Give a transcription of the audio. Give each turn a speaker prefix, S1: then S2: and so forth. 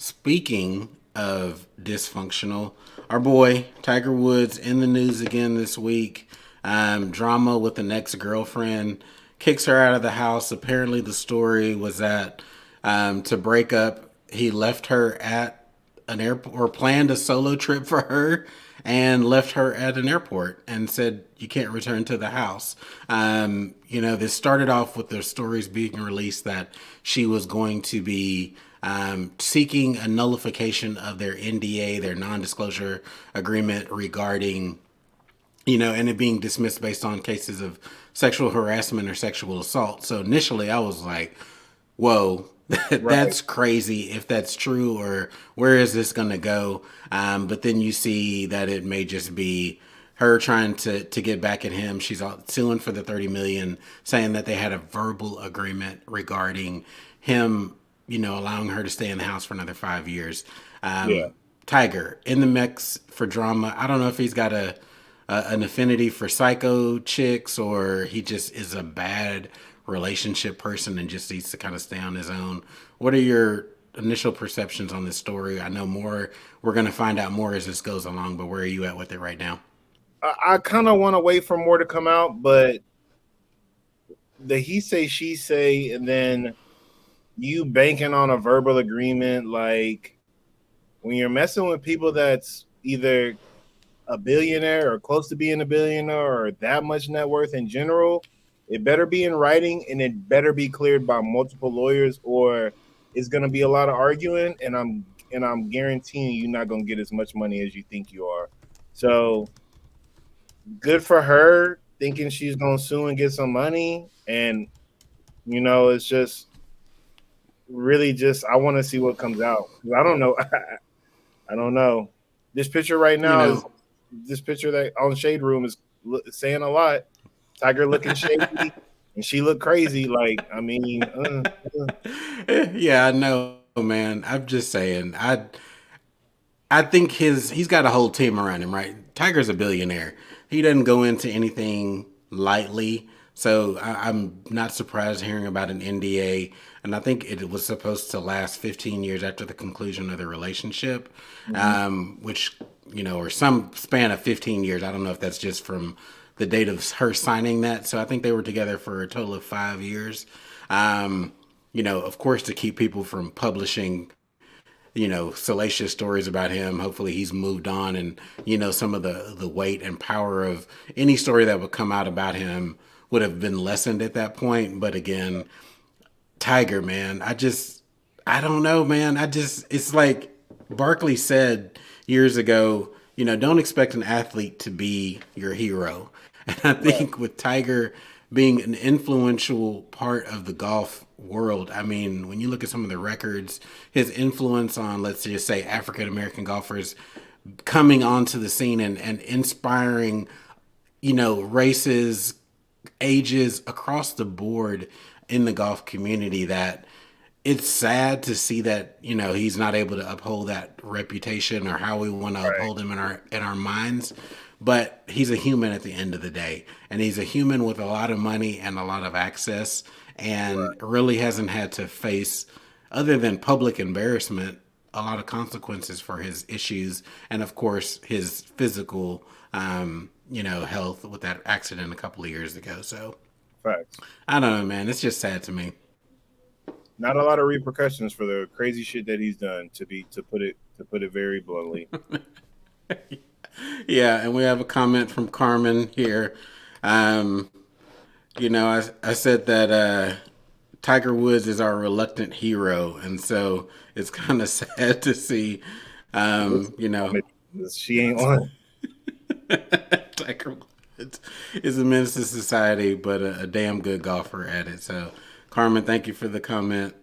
S1: Speaking of dysfunctional, our boy Tiger Woods in the news again this week. Drama with an ex girlfriend kicks her out of the house. Apparently, the story was that to break up, he left her at an airport or planned a solo trip for her and left her at an airport and said you can't return to the house. This started off with the stories being released that she was going to be seeking a nullification of their NDA, their non-disclosure agreement regarding, and it being dismissed based on cases of sexual harassment or sexual assault. So initially I was like, whoa,
S2: Right.
S1: that's crazy if that's true, or where is this going to go? But then you see that it may just be her trying to get back at him. She's suing for the 30 million, saying that they had a verbal agreement regarding him, allowing her to stay in the house for another 5 years.
S2: Yeah.
S1: Tiger in the mix for drama. I don't know if he's got an affinity for psycho chicks, or he just is a bad relationship person and just needs to kind of stay on his own. What are your initial perceptions on this story? I know more. We're going to find out more as this goes along, but where are you at with it right now?
S2: I kind of want to wait for more to come out, but the he say, she say, and then you banking on a verbal agreement, like when you're messing with people that's either a billionaire or close to being a billionaire or that much net worth in general, it better be in writing and it better be cleared by multiple lawyers, or it's going to be a lot of arguing, and I'm guaranteeing you're not going to get as much money as you think you are. So good for her thinking she's going to sue and get some money. And it's just really just I want to see what comes out. I don't know. I don't know. This picture right
S1: You
S2: now is
S1: know,
S2: this picture that on Shade Room is saying a lot. Tiger looking shady, and she looked crazy. Like, I mean,
S1: yeah, I know, man. I'm just saying. I think he's got a whole team around him, right? Tiger's a billionaire. He doesn't go into anything lightly. So I'm not surprised hearing about an NDA. And I think it was supposed to last 15 years after the conclusion of the relationship,
S2: mhm.
S1: which, or some span of 15 years. I don't know if that's just from the date of her signing that. So I think they were together for a total of 5 years. Of course, to keep people from publishing salacious stories about him. Hopefully he's moved on, and some of the weight and power of any story that would come out about him would have been lessened at that point. But again, Tiger, man, I don't know, man. It's like Barkley said years ago, don't expect an athlete to be your hero. And I
S2: Right,
S1: think with Tiger being an influential part of the golf world, I mean, when you look at some of the records, his influence on, let's just say, African American golfers coming onto the scene and inspiring, races, ages across the board in the golf community, that it's sad to see that he's not able to uphold that reputation or how we want to
S2: right,
S1: uphold him in our minds. But he's a human at the end of the day, and he's a human with a lot of money and a lot of access, and
S2: right.
S1: really hasn't had to face, other than public embarrassment, a lot of consequences for his issues, and of course his physical health with that accident a couple of years ago. So
S2: Facts.
S1: I don't know, man. It's just sad to me.
S2: Not a lot of repercussions for the crazy shit that he's done. To put it very bluntly.
S1: Yeah, and we have a comment from Carmen here. Um, I said that Tiger Woods is our reluctant hero, and so it's kind of sad to see,
S2: Listen,
S1: um, you
S2: I
S1: know,
S2: mean, she ain't on.
S1: Tiger Woods is a menace to society, but a damn good golfer at it. So, Carmen, thank you for the comment.